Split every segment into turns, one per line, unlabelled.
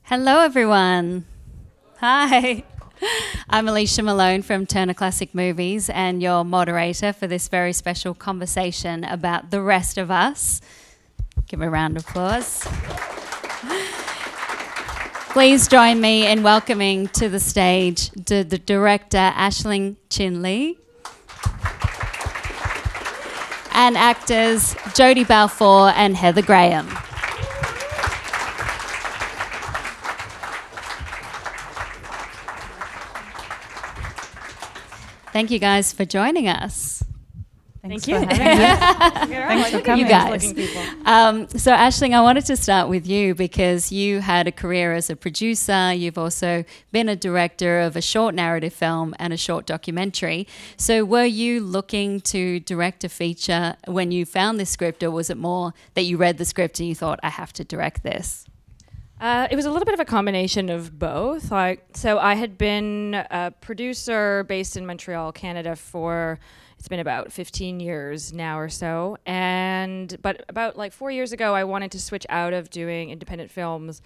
Hello, everyone. Hi. I'm Alicia Malone from Turner Classic Movies and your moderator for this very special conversation about The Rest of Us. Give a round of applause. Please join me in welcoming to the stage the director Aisling Chin-Yee and actors Jodi Balfour and Heather Graham. Thank you guys for joining us.
Thank you. Thanks for coming.
You guys. So Aisling, I wanted to start with you because you had a career as a producer. You've also been a director of a short narrative film and a short documentary. So were you looking to direct a feature when you found this script, or was it more that you read the script and you thought, I have to direct this?
It was a little bit of a combination of both. So I had been a producer based in Montreal, Canada for, it's been about 15 years now or so. But about 4 years ago, I wanted to switch out of doing independent films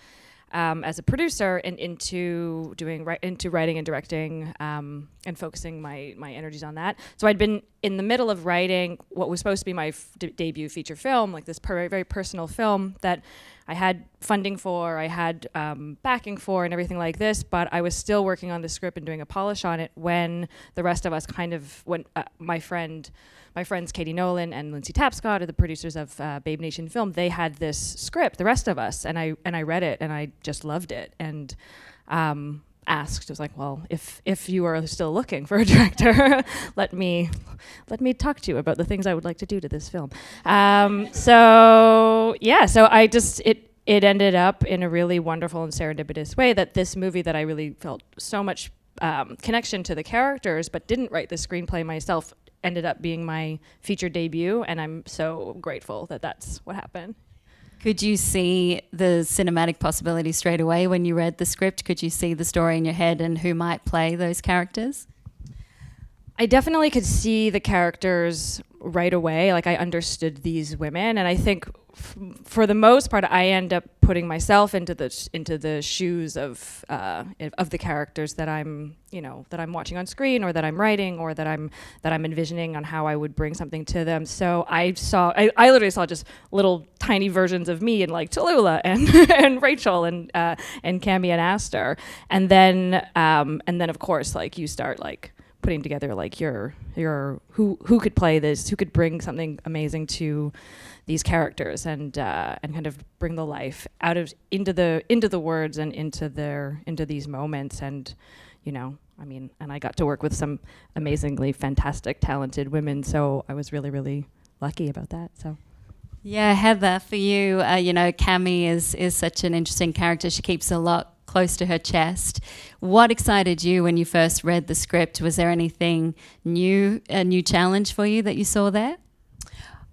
as a producer and into writing and directing and focusing my energies on that. So I'd been in the middle of writing what was supposed to be my debut feature film, like this very personal film that I had funding for, I had backing for and everything like this, but I was still working on the script and doing a polish on it when The Rest of Us when my friends Katie Nolan and Lindsay Tapscott are the producers of Babe Nation Film. They had this script, The Rest of Us, and I read it and I just loved it and asked, I was like, well, if you are still looking for a director, let me talk to you about the things I would like to do to this film. So it ended up in a really wonderful and serendipitous way that this movie that I really felt so much connection to the characters but didn't write the screenplay myself ended up being my feature debut, and I'm so grateful that that's what happened.
Could you see the cinematic possibility straight away when you read the script? Could you see the story in your head and who might play those characters?
I definitely could see the characters right away. Like, I understood these women, and I think for the most part, I end up putting myself into the shoes of the characters that I'm watching on screen, or that I'm writing, or that I'm envisioning on how I would bring something to them. So I literally saw just little tiny versions of me in like Tallulah and and Rachel and Cami and Aster, and then of course like you start like putting together like your who could play this, who could bring something amazing to these characters and kind of bring the life into the words and into these moments. And and I got to work with some amazingly fantastic, talented women, so I was really, really lucky about that. So
yeah, Heather, for you, Cami is such an interesting character. She keeps a lot close to her chest. What excited you when you first read the script? Was there anything new, a new challenge for you that you saw there?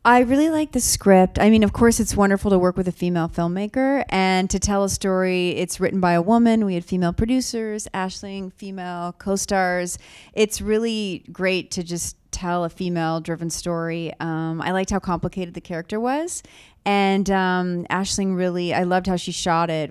I really like the script. I mean, of course, it's wonderful to work with a female filmmaker and to tell a story. It's written by a woman. We had female producers, Aisling, female co-stars. It's really great to just tell a female-driven story. I liked how complicated the character was. And Aisling really, I loved how she shot it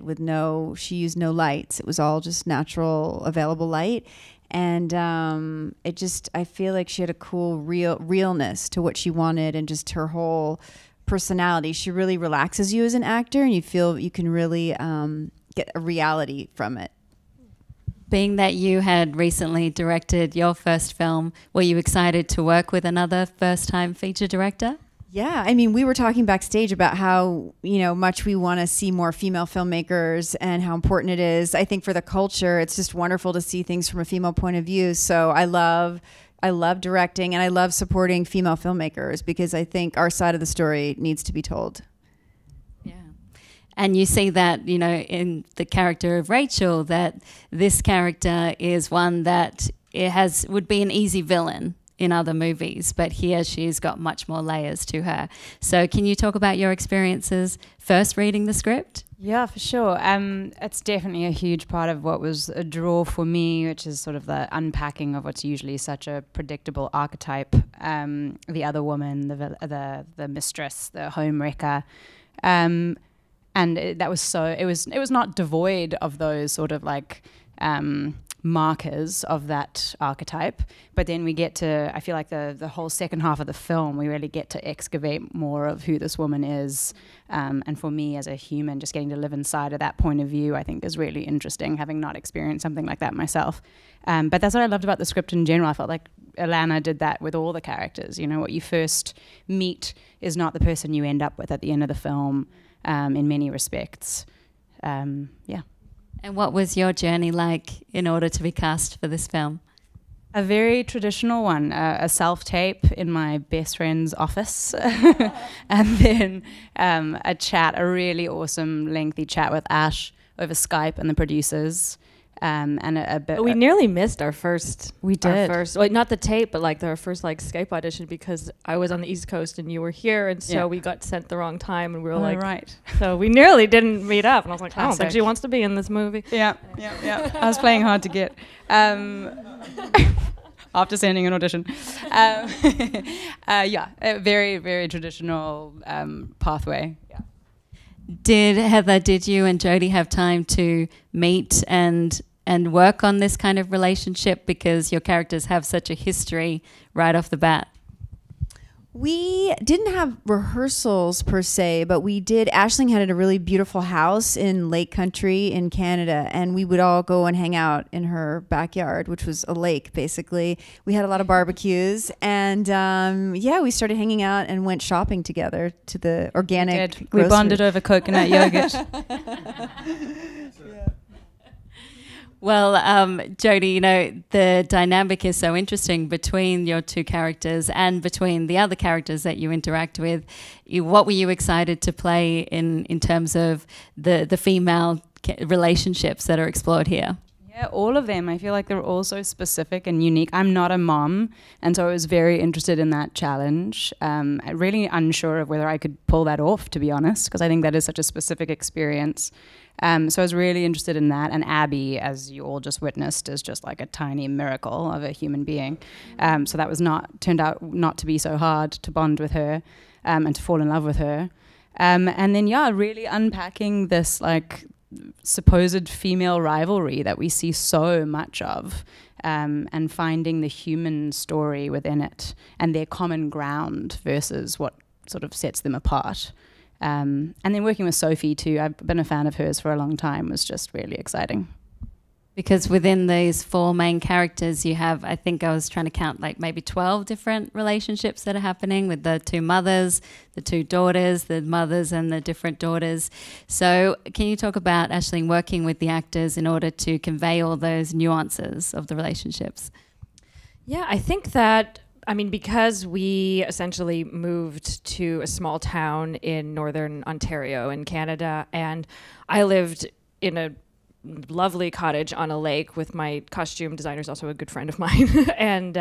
she used no lights. It was all just natural, available light. And I feel like she had a cool realness to what she wanted, and just her whole personality. She really relaxes you as an actor, and you feel you can really get a reality from it.
Being that you had recently directed your first film, were you excited to work with another first-time feature director?
Yeah, I mean, we were talking backstage about how, much we want to see more female filmmakers and how important it is. I think for the culture, it's just wonderful to see things from a female point of view. So I love directing, and I love supporting female filmmakers because I think our side of the story needs to be told.
Yeah. And you see that, in the character of Rachel, that this character is one that would be an easy villain in other movies, but here she's got much more layers to her. So can you talk about your experiences first reading the script?
Yeah, for sure. It's definitely a huge part of what was a draw for me, which is sort of the unpacking of what's usually such a predictable archetype. The other woman, the mistress, the home wrecker. and that was so, it was not devoid of those sort of like markers of that archetype, but then we get to, I feel like the whole second half of the film, we really get to excavate more of who this woman is, and for me as a human, just getting to live inside of that point of view, I think is really interesting, having not experienced something like that myself. But that's what I loved about the script in general. I felt like Alana did that with all the characters. You know, what you first meet is not the person you end up with at the end of the film, in many respects. Yeah.
And what was your journey like in order to be cast for this film?
A very traditional one, a self-tape in my best friend's office, and then a really awesome, lengthy chat with Ash over Skype and the producers. And a bit.
We nearly missed our first.
We did.
Well, not the tape, but like our first like Skype audition, because I was on the East Coast and you were here, and so we got sent the wrong time, and we were like,
right.
So we nearly didn't meet up, and I was like,
Classic.
I don't think she wants to be in this movie.
Yeah. I was playing hard to get. After sending an audition. A very, very traditional pathway. Yeah.
Did you and Jodi have time to meet and work on this kind of relationship, because your characters have such a history right off the bat?
We didn't have rehearsals per se, but we did. Aisling had a really beautiful house in Lake Country in Canada, and we would all go and hang out in her backyard, which was a lake, basically. We had a lot of barbecues, and we started hanging out and went shopping together to the organic
We bonded over coconut yogurt.
Well, Jodi, you know, the dynamic is so interesting between your two characters and between the other characters that you interact with. What were you excited to play in terms of the female relationships that are explored here?
Yeah, all of them. I feel like they're all so specific and unique. I'm not a mom, and so I was very interested in that challenge. I'm really unsure of whether I could pull that off, to be honest, because I think that is such a specific experience. So I was really interested in that. And Abby, as you all just witnessed, is just like a tiny miracle of a human being. So that was turned out not to be so hard to bond with her and to fall in love with her. And then, really unpacking this like supposed female rivalry that we see so much of, and finding the human story within it and their common ground versus what sort of sets them apart. And then working with Sophie too, I've been a fan of hers for a long time, was just really exciting.
Because within these four main characters, you have, I think I was trying to count like maybe 12 different relationships that are happening with the two mothers, the two daughters, the mothers and the different daughters. So can you talk about, Aisling, working with the actors in order to convey all those nuances of the relationships?
Yeah, I think that, because we essentially moved to a small town in northern Ontario in Canada, and I lived in a lovely cottage on a lake with my costume designer's also a good friend of mine, and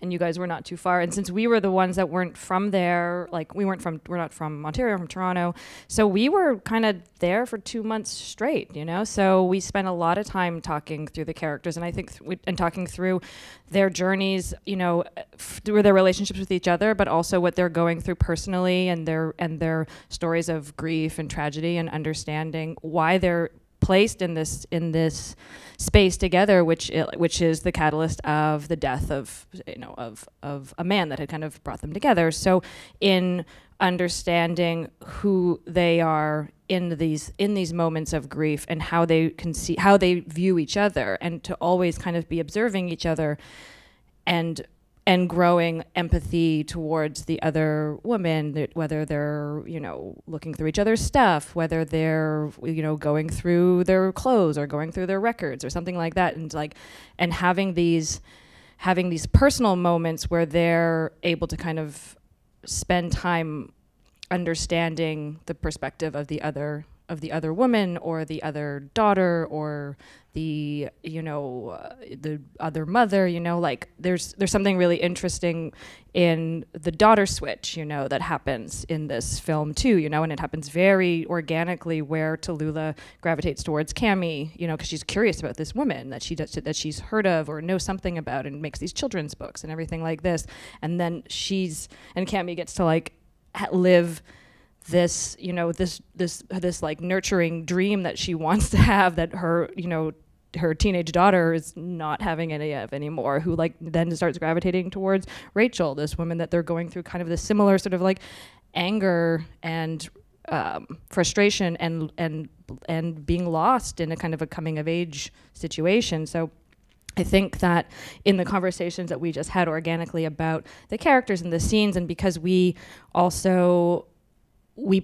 you guys were not too far. And since we were the ones that weren't from there, like we're not from Ontario, from Toronto, so we were kind of there for 2 months straight, you know. So we spent a lot of time talking through the characters, and I think and talking through their journeys, you know, through their relationships with each other, but also what they're going through personally, and their stories of grief and tragedy, and understanding why they're placed in this space together, which is the catalyst of the death of a man that had kind of brought them together. So in understanding who they are in these moments of grief, and how they view each other, and to always kind of be observing each other and growing empathy towards the other woman, whether they're, you know, looking through each other's stuff, whether they're, you know, going through their clothes or going through their records or something like that, and having these personal moments where they're able to kind of spend time understanding the perspective of the other woman, or the other daughter, or the other mother, you know, like there's something really interesting in the daughter switch, you know, that happens in this film too, you know, and it happens very organically, where Tallulah gravitates towards Cami, you know, because she's curious about this woman that she's heard of or knows something about, and makes these children's books and everything like this, and then Cami gets to like live this, you know, this like nurturing dream that she wants to have, that her, you know, her teenage daughter is not having any of anymore, who like then starts gravitating towards Rachel, this woman that they're going through kind of this similar sort of like anger and frustration and being lost in a kind of a coming of age situation. So I think that in the conversations that we just had organically about the characters and the scenes, and because we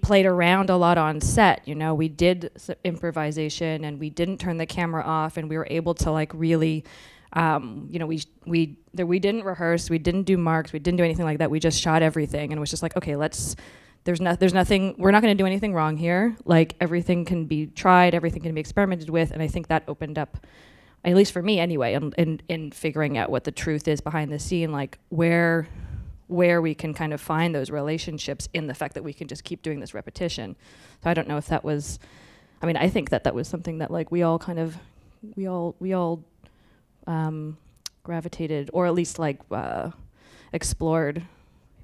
played around a lot on set, you know, we did improvisation and we didn't turn the camera off, and we were able to like really, you know, we didn't rehearse, we didn't do marks, we didn't do anything like that. We just shot everything, and it was just like, okay, there's nothing, we're not going to do anything wrong here. Like everything can be tried, everything can be experimented with, and I think that opened up, at least for me anyway, in figuring out what the truth is behind the scene, like where we can kind of find those relationships in the fact that we can just keep doing this repetition. So I don't know if that was, I mean, I think that was something that like we all gravitated, or at least like explored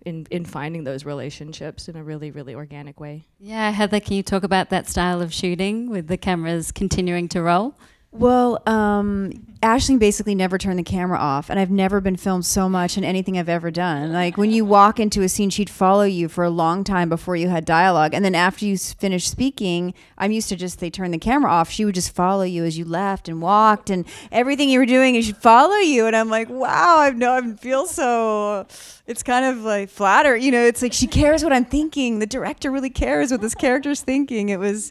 in finding those relationships in a really, really organic way.
Yeah, Heather, can you talk about that style of shooting with the cameras continuing to roll?
Well, Aisling basically never turned the camera off, and I've never been filmed so much in anything I've ever done. Like when you walk into a scene, she'd follow you for a long time before you had dialogue, and then after you finished speaking, I'm used to just, they turn the camera off, she would just follow you as you left and walked, and everything you were doing, she'd follow you, and I'm like, wow, I feel so, it's kind of like flatter, you know, it's like she cares what I'm thinking. The director really cares what this character's thinking. It was...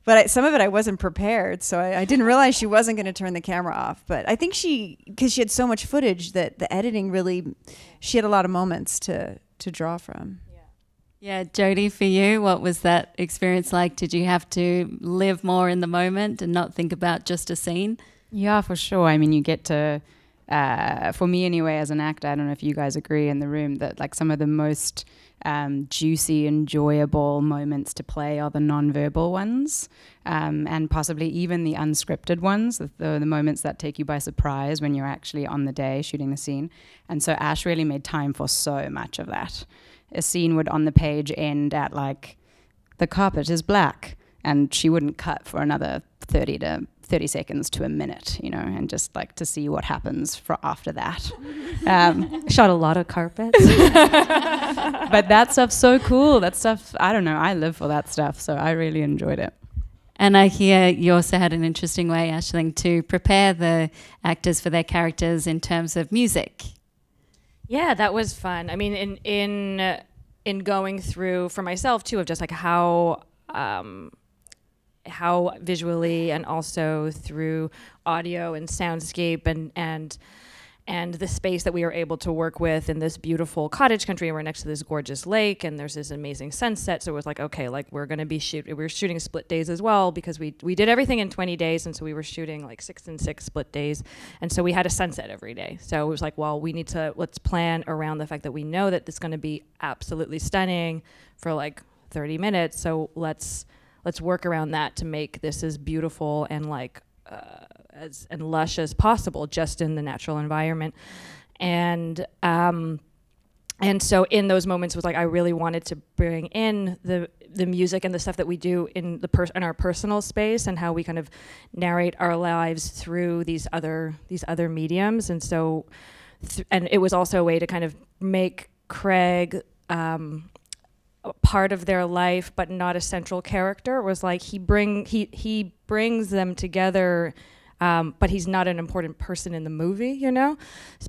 But some of it I wasn't prepared, so I didn't realize she wasn't going to turn the camera off. But I think because she had so much footage, that the editing really, she had a lot of moments to draw from.
Yeah, Jodi, for you, what was that experience like? Did you have to live more in the moment and not think about just a scene?
Yeah, for sure. I mean, you get to, for me anyway, as an actor, I don't know if you guys agree in the room, that like some of the most juicy, enjoyable moments to play are the non-verbal ones, and possibly even the unscripted ones, the moments that take you by surprise when you're actually on the day shooting the scene. And so Ash really made time for so much of that. A scene would on the page end at like, the carpet is black, and she wouldn't cut for another 30 seconds to a minute, you know, and just like to see what happens for after that.
Shot a lot of carpets.
But that stuff's so cool. That stuff, I don't know, I live for that stuff, so I really enjoyed it.
And I hear you also had an interesting way, Aisling, to prepare the actors for their characters in terms of music.
Yeah, that was fun. I mean, in going through for myself too, of just like how visually and also through audio and soundscape and the space that we were able to work with in this beautiful cottage country, and we're next to this gorgeous lake, and there's this amazing sunset. So it was like, okay, like we're going to be we were shooting split days as well, because we did everything in 20 days, and so we were shooting like 6 and 6 split days, and so we had a sunset every day. So it was like, well, let's plan around the fact that we know that it's going to be absolutely stunning for like 30 minutes. So let's work around that to make this as beautiful and like as lush as possible, just in the natural environment. And so in those moments was like, I really wanted to bring in the music and the stuff that we do in our personal space, and how we kind of narrate our lives through these other mediums. And so and it was also a way to kind of make Craig part of their life, but not a central character. It was like he brings them together, but he's not an important person in the movie, you know.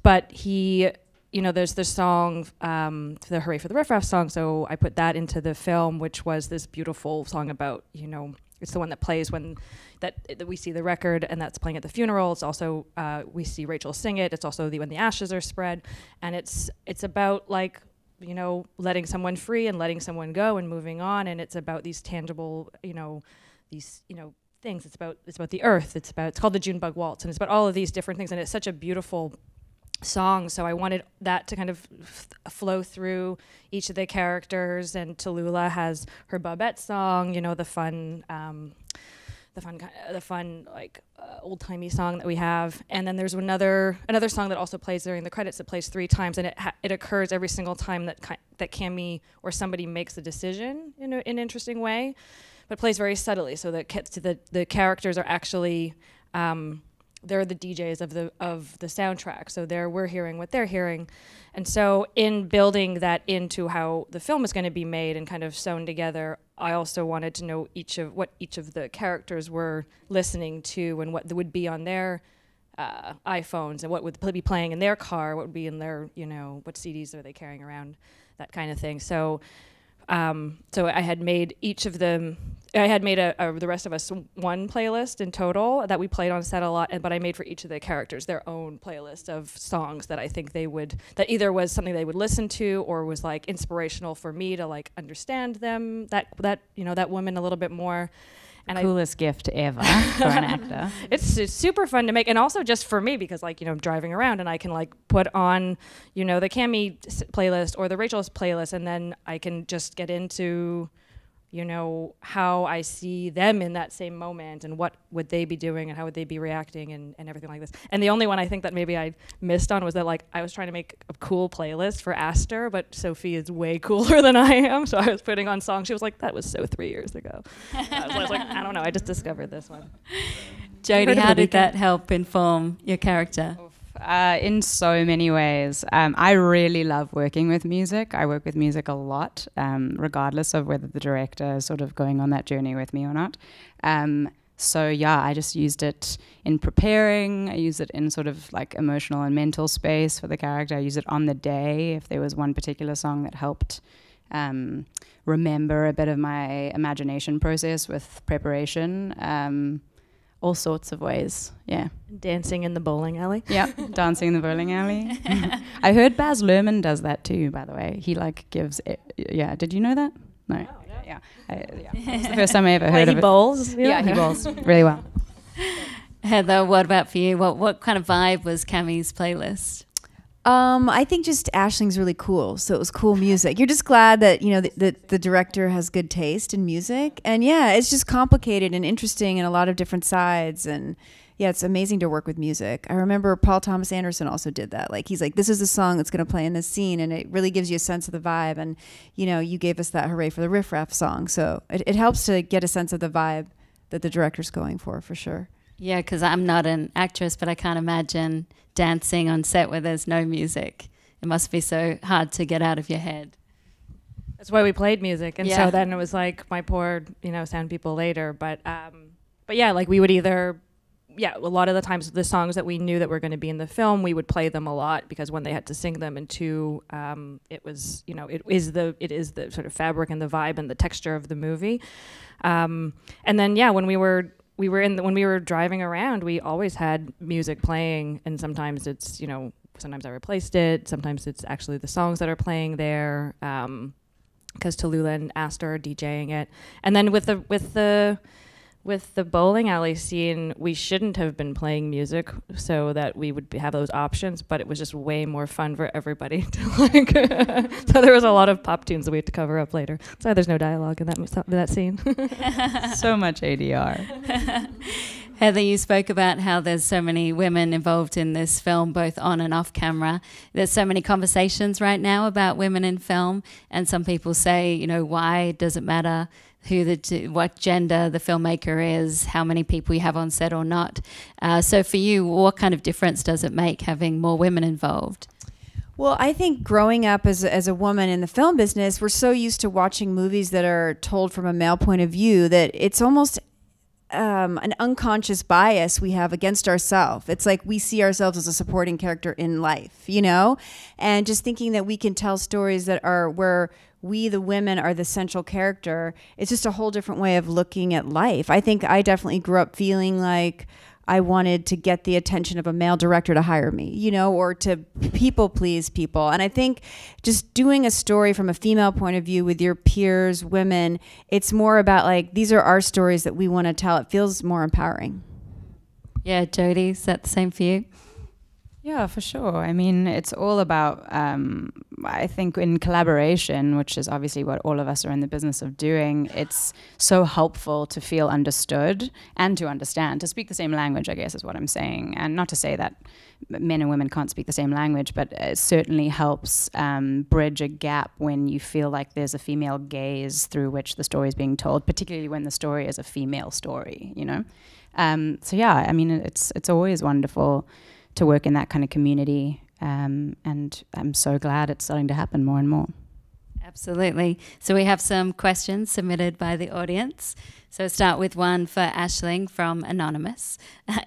But he, you know, there's the song, the "Hooray for the Riff Raff" song. So I put that into the film, which was this beautiful song about, you know, it's the one that plays when that we see the record, and that's playing at the funeral. It's also we see Rachel sing it. It's also when the ashes are spread, and it's about like, you know, letting someone free and letting someone go and moving on. And it's about these tangible, you know, things. It's about the earth. It's called the Junebug Waltz, and it's about all of these different things. And it's such a beautiful song. So I wanted that to kind of flow through each of the characters. And Tallulah has her Babette song, you know, the fun the fun like old timey song that we have, and then there's another song that also plays during the credits. It plays 3 times, and it occurs every single time that Cami or somebody makes a decision in an interesting way, but plays very subtly, so that the characters are actually they're the DJs of the soundtrack, so we're hearing what they're hearing, and so in building that into how the film is going to be made and kind of sewn together, I also wanted to know what each of the characters were listening to and what would be on their iPhones and what would be playing in their car, what would be in their, what CDs are they carrying around, that kind of thing. So I had made each of them. I had made the rest of us one playlist in total that we played on set a lot, but I made for each of the characters their own playlist of songs that I think that either was something they would listen to or was like inspirational for me to like understand them, that woman a little bit more. And
Coolest gift ever for an actor.
It's super fun to make, and also just for me because I'm driving around and I can like put on the Cami playlist or the Rachel's playlist, and then I can just get into how I see them in that same moment and what would they be doing and how would they be reacting and everything like this. And the only one I think that maybe I missed on was that like I was trying to make a cool playlist for Aster, but Sophie is way cooler than I am, so I was putting on songs. She was like, that was so 3 years ago. I was like, I don't know, I just discovered this one.
Jodi, how did that help inform your character?
In so many ways. I really love working with music. I work with music a lot, regardless of whether the director is sort of going on that journey with me or not. So yeah, I just used it in preparing. I use it in sort of like emotional and mental space for the character. I use it on the day if there was one particular song that helped remember a bit of my imagination process with preparation. All sorts of ways, yeah.
Dancing in the bowling alley.
Yeah, dancing in the bowling alley. I heard Baz Luhrmann does that too, by the way. He like gives, yeah. Did you know that? No.
Oh, no.
Yeah. It's the first time I ever heard of it.
He bowls.
Yeah, he bowls really well.
Heather, what about for you? What kind of vibe was Cami's playlist?
I think just Aisling's really cool. So it was cool music. You're just glad that, the director has good taste in music. And yeah, it's just complicated and interesting and a lot of different sides. And yeah, it's amazing to work with music. I remember Paul Thomas Anderson also did that. Like, he's like, this is the song that's going to play in this scene. And it really gives you a sense of the vibe. And, you gave us that Hooray for the Riff Raff song. So it helps to get a sense of the vibe that the director's going for sure.
Yeah, because I'm not an actress, but I can't imagine dancing on set where there's no music. It must be so hard to get out of your head.
That's why we played music, and so then it was like my poor, sound people later. But yeah, like we would a lot of the times the songs that we knew that were going to be in the film, we would play them a lot because when they had to sing them, and two, it was it is the sort of fabric and the vibe and the texture of the movie. And then when we were driving around, we always had music playing, and sometimes it's, sometimes I replaced it, sometimes it's actually the songs that are playing there, because Tallulah and Aster are DJing it. And then with the bowling alley scene, we shouldn't have been playing music so that we would have those options, but it was just way more fun for everybody to like. So there was a lot of pop tunes that we had to cover up later. So there's no dialogue in that scene.
So much ADR.
Heather, you spoke about how there's so many women involved in this film, both on and off camera. There's so many conversations right now about women in film, and some people say, why does it matter what gender the filmmaker is, how many people you have on set or not. So for you, what kind of difference does it make having more women involved?
Well, I think growing up as a woman in the film business, we're so used to watching movies that are told from a male point of view that it's almost an unconscious bias we have against ourselves. It's like we see ourselves as a supporting character in life, and just thinking that we can tell stories that are where we, the women, are the central character. It's just a whole different way of looking at life. I think I definitely grew up feeling like I wanted to get the attention of a male director to hire me, or to people please people. And I think just doing a story from a female point of view with your peers, women, it's more about like, these are our stories that we want to tell. It feels more empowering.
Yeah, Jodi, is that the same for you?
Yeah, for sure. I mean, it's all about, I think, in collaboration, which is obviously what all of us are in the business of doing. It's so helpful to feel understood and to understand, to speak the same language, I guess is what I'm saying. And not to say that men and women can't speak the same language, but it certainly helps bridge a gap when you feel like there's a female gaze through which the story is being told, particularly when the story is a female story, you know? So yeah, I mean, it's always wonderful to work in that kind of community, and I'm so glad it's starting to happen more and more.
Absolutely. So we have some questions submitted by the audience. So start with one for Aisling from Anonymous.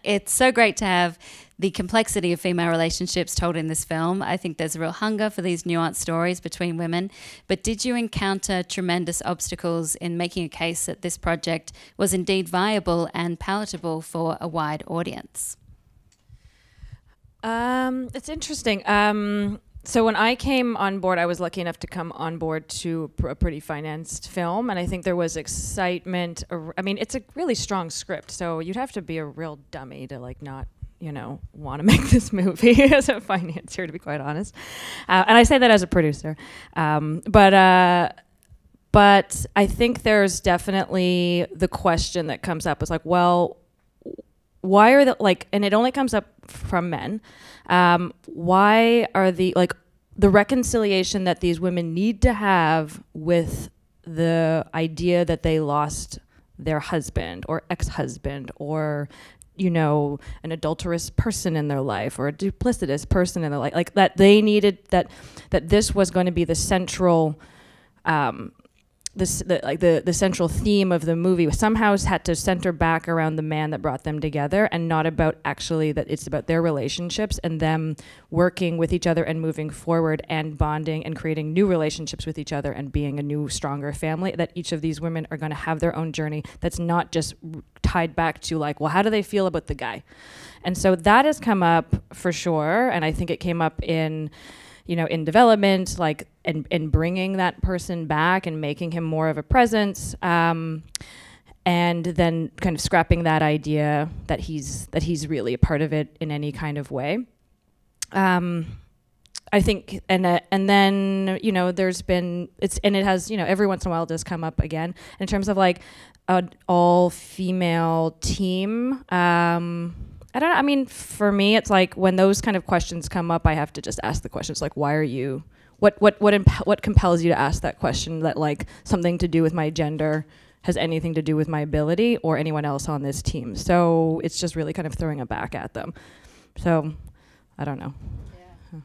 It's so great to have the complexity of female relationships told in this film. I think there's a real hunger for these nuanced stories between women. But did you encounter tremendous obstacles in making a case that this project was indeed viable and palatable for a wide audience?
It's interesting. So when I came on board, I was lucky enough to come on board to a pretty financed film, and I think there was excitement. I mean, it's a really strong script, so you'd have to be a real dummy to like not, you know, want to make this movie as a financier, to be quite honest. And I say that as a producer, but I think there's definitely the question that comes up is like, well, why are the like, and it only comes up from men. Why are the reconciliation that these women need to have with the idea that they lost their husband or ex-husband or, you know, an adulterous person in their life or a duplicitous person in their life, like that they needed that this was going to be the central the central theme of the movie somehow had to center back around the man that brought them together and not about actually that it's about their relationships and them working with each other and moving forward and bonding and creating new relationships with each other and being a new, stronger family, that each of these women are going to have their own journey that's not just tied back to like, well, how do they feel about the guy? And so that has come up for sure. And I think it came up in, you know, in development, like, and bringing that person back and making him more of a presence, and then kind of scrapping that idea that he's really a part of it in any kind of way. I think, and then, you know, there's been, it has, you know, every once in a while it does come up again in terms of like an all-female team. I don't know. I mean, for me, it's like when those kind of questions come up, I have to just ask the questions like, why are you, what compels you to ask that question that like something to do with my gender has anything to do with my ability or anyone else on this team? So it's just really kind of throwing it back at them. So I don't know.
Yeah.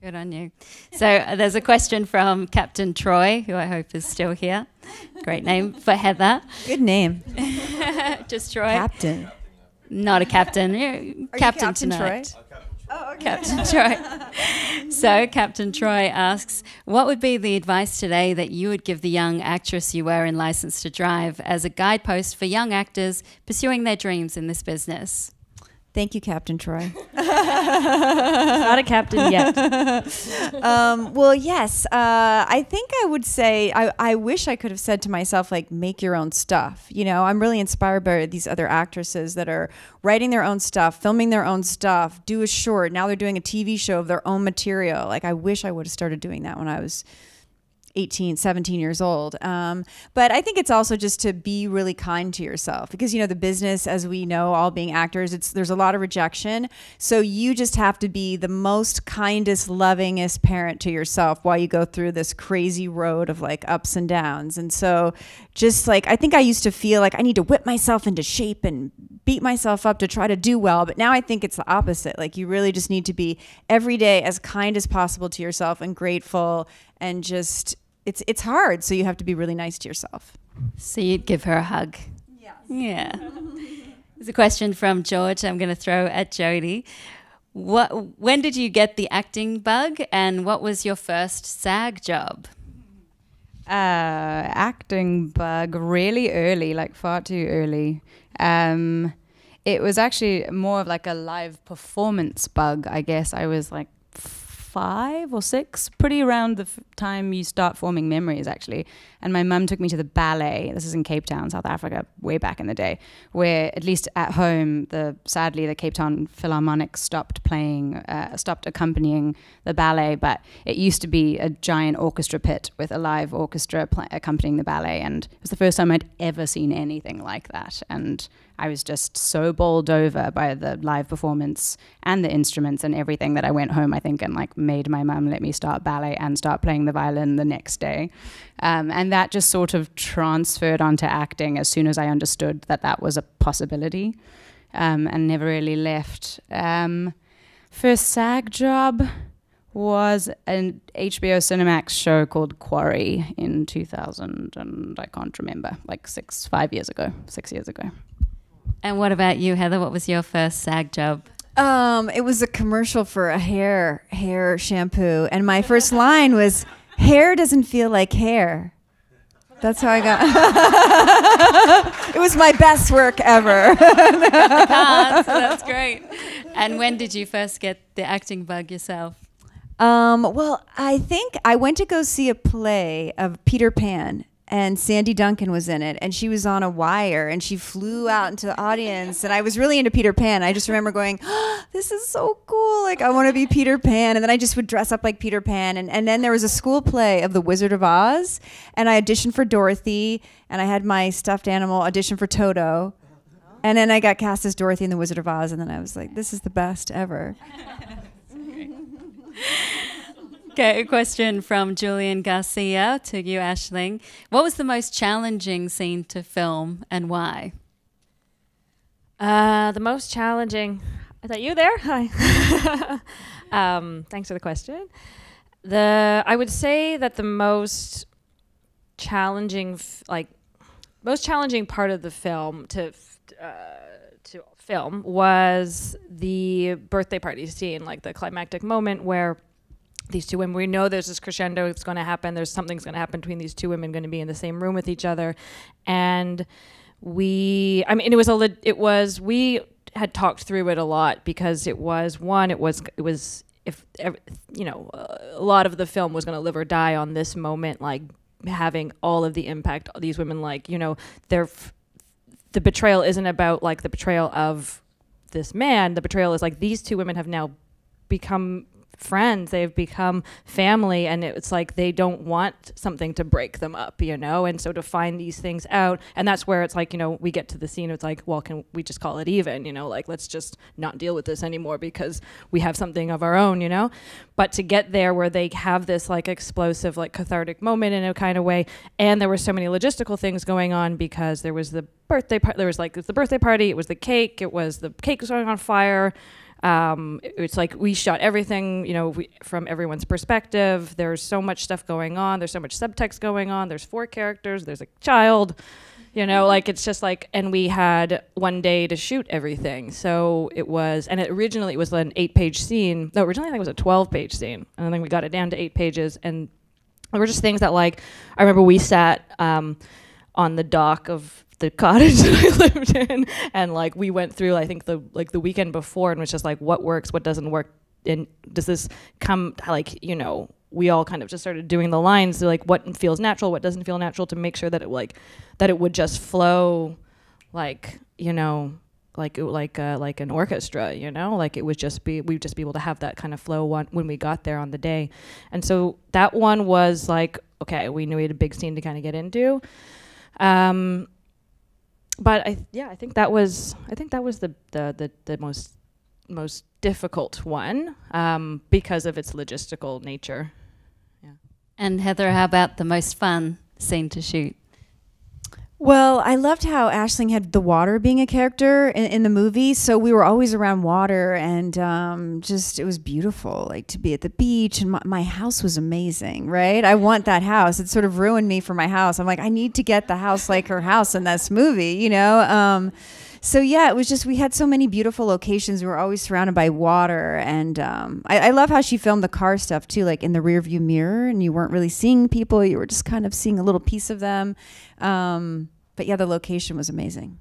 Good on you. So there's a question from Captain Troy, who I hope is still here. Great name for Heather.
Good name.
Just Troy.
Captain.
Not a captain. Captain,
Captain
tonight.
Troy? Oh, okay.
Captain Troy. So Captain Troy asks, what would be the advice today that you would give the young actress you were in License to Drive as a guidepost for young actors pursuing their dreams in this business?
Thank you, Captain Troy.
Not a captain yet.
Well, yes. I think I would say, I wish I could have said to myself, like, make your own stuff. You know, I'm really inspired by these other actresses that are writing their own stuff, filming their own stuff, do a short. Now they're doing a TV show of their own material. Like, I wish I would have started doing that when I was 18, 17 years old. But I think it's also just to be really kind to yourself because, you know, the business, as we know, all being actors, there's a lot of rejection. So you just have to be the most kindest, lovingest parent to yourself while you go through this crazy road of like ups and downs. And so just like, I think I used to feel like I need to whip myself into shape and beat myself up to try to do well. But now I think it's the opposite. Like you really just need to be every day as kind as possible to yourself and grateful and just, it's hard, so you have to be really nice to yourself.
So you'd give her a hug.
Yes.
Yeah. There's a question from George I'm going to throw at Jodi. When did you get the acting bug, and what was your first SAG job?
Acting bug really early, like far too early. It was actually more of like a live performance bug, I guess. I was like 5 or 6, pretty around the time you start forming memories, actually. And my mum took me to the ballet. This is in Cape Town, South Africa, way back in the day, where at least at home, sadly, the Cape Town Philharmonic stopped accompanying the ballet, but it used to be a giant orchestra pit with a live orchestra accompanying the ballet, and it was the first time I'd ever seen anything like that. And I was just so bowled over by the live performance and the instruments and everything that I went home, I think, and like made my mum let me start ballet and start playing the violin the next day. And that just sort of transferred onto acting as soon as I understood that that was a possibility, and never really left. First SAG job was an HBO Cinemax show called Quarry in 2000, and I can't remember, like 6 years ago.
And what about you, Heather? What was your first SAG job?
It was a commercial for a hair shampoo, and my first line was, "Hair doesn't feel like hair." That's how I got. It was my best work ever.
That's great. And when did you first get the acting bug yourself?
Well, I think I went to go see a play of Peter Pan, and Sandy Duncan was in it, and she was on a wire, and she flew out into the audience, and I was really into Peter Pan. I just remember going, oh, this is so cool, like I want to be Peter Pan, and then I just would dress up like Peter Pan, and then there was a school play of The Wizard of Oz, and I auditioned for Dorothy, and I had my stuffed animal audition for Toto, and then I got cast as Dorothy in The Wizard of Oz, and then I was like, this is the best ever.
Okay, a question from Julian Garcia to you, Aisling. What was the most challenging scene to film and why?
The most challenging. Is that you there? Hi. Thanks for the question. I would say that the most challenging, most challenging part of the film to film was the birthday party scene, like the climactic moment where these two women, we know there's this crescendo, it's going to happen, something's going to happen between these two women, going to be in the same room with each other. And we had talked through it a lot because a lot of the film was going to live or die on this moment, like having all of the impact these women, like, the betrayal isn't about like the betrayal of this man. The betrayal is like these two women have now become friends, they've become family, and it's like they don't want something to break them up, and so to find these things out, and that's where it's like, we get to the scene, it's like, well, can we just call it even, like let's just not deal with this anymore because we have something of our own, but to get there where they have this like explosive, like cathartic moment in a kind of way, and there were so many logistical things going on because there was the birthday party, it was the birthday party, it was the cake was going on fire. It's like we shot everything, from everyone's perspective. There's so much stuff going on. There's so much subtext going on. There's 4 characters. There's a child, like it's just like, and we had 1 day to shoot everything. So originally it was an 8-page scene. No, originally I think it was a 12-page scene. And then we got it down to 8 pages. And there were just things that like, I remember we sat on the dock of the cottage that I lived in, and like we went through, I think the weekend before, and was just like, what works, what doesn't work, and does this come, like, we all kind of just started doing the lines, so like what feels natural, what doesn't feel natural, to make sure that it would just flow like an orchestra, like we'd just be able to have that kind of flow when we got there on the day. And so that one was like, okay, we knew we had a big scene to kind of get into. But I think that was the most difficult one, because of its logistical nature. Yeah.
And Heather, how about the most fun scene to shoot?
Well, I loved how Aisling had the water being a character in the movie. So we were always around water, and it was beautiful, like to be at the beach. And my house was amazing, right? I want that house. It sort of ruined me for my house. I'm like, I need to get the house like her house in this movie, So yeah, it was just, we had so many beautiful locations. We were always surrounded by water. And I love how she filmed the car stuff too, like in the rear view mirror, and you weren't really seeing people. You were just kind of seeing a little piece of them. But yeah, the location was amazing.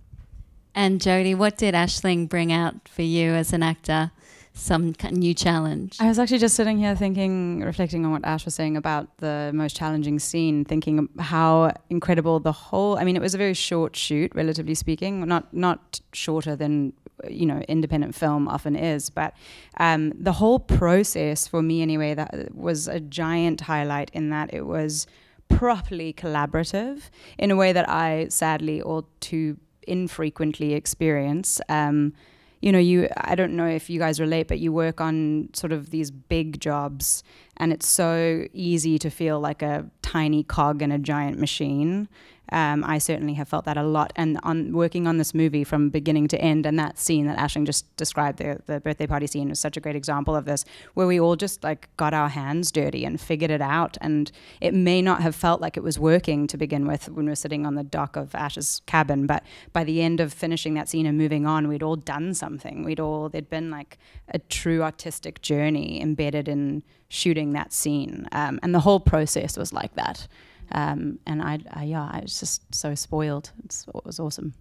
And Jodi, what did Aisling bring out for you as an actor some new challenge?
I was actually just sitting here reflecting on what Ash was saying about the most challenging scene, thinking how incredible the whole, I mean, it was a very short shoot, relatively speaking, not shorter than, independent film often is, but the whole process for me anyway, that was a giant highlight in that it was properly collaborative in a way that I sadly all too infrequently experience. I don't know if you guys relate, but you work on sort of these big jobs and it's so easy to feel like a tiny cog in a giant machine. I certainly have felt that a lot. And on working on this movie from beginning to end, and that scene that Aisling just described, the birthday party scene, was such a great example of this, where we all just like got our hands dirty and figured it out. And it may not have felt like it was working to begin with when we're sitting on the dock of Ash's cabin, but by the end of finishing that scene and moving on, we'd all done something. There'd been like a true artistic journey embedded in shooting that scene. And the whole process was like that. And I was just so spoiled. It was awesome.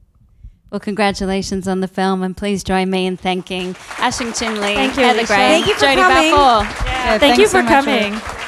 Well, congratulations on the film, and please join me in thanking Aisling Chin-Yee,
Thank you,
Heather
Alicia.
Gray,
Thank you for
Jodi
coming.
Balfour.
Yeah, thank you for coming.